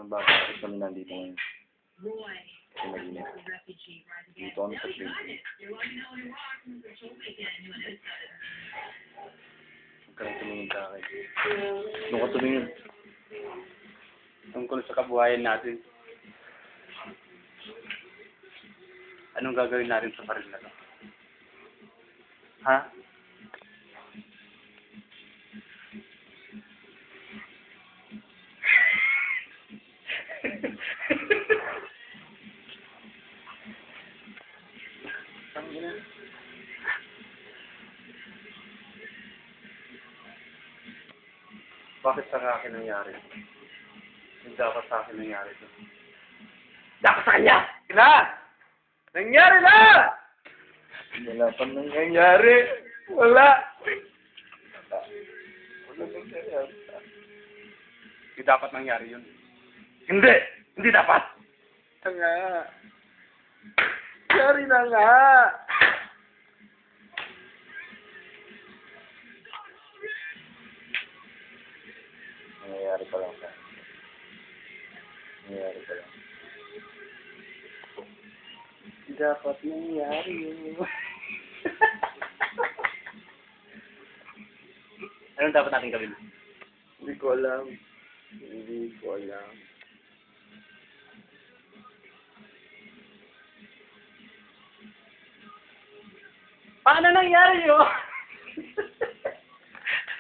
bakit kami nandito ngayon. Kasi mag-init. Dito kami sa Trinity. Huwag ka nang tumingin sa akin. Doon ka tumingin. Tungkol sa kabuhayan natin. Anong gagawin natin sa baril na to? Ha? Bakit sa akin nangyari? Hindi dapat sa akin nangyari ito. Dapat sa kanya! Na! Nangyari na! Wala pa nangyayari. Wala. Wala nangyayari. Hindi dapat nangyari yun. Hindi! Hindi dapat! Nga. Nangyari na nga. Nangyayari pa lang. Nangyayari pa lang. Dapat nangyari yun. Anong dapat natin gawin? Hindi ko alam. Hindi ko alam. Paano nangyari yun?